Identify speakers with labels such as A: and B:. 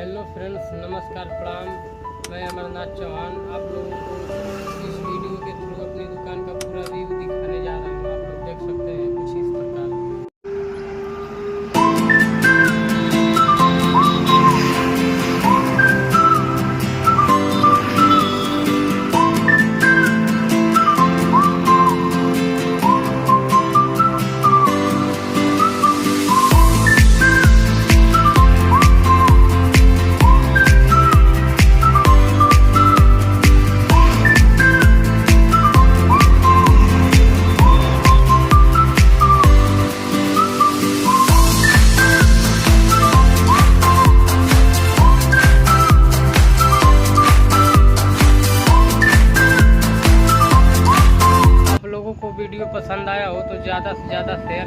A: Hello friends, नमस्कार, प्रणाम। मैं अमरनाथ चौहान आप लोगों को इस वीडियो के थ्रू अपनी दुकान का पूरा व्यू दिखाने जा रहा हूँ। आप लोग देख सकते हैं कुछ इस प्रकार। लोगों को वीडियो पसंद आया हो तो ज़्यादा से ज़्यादा शेयर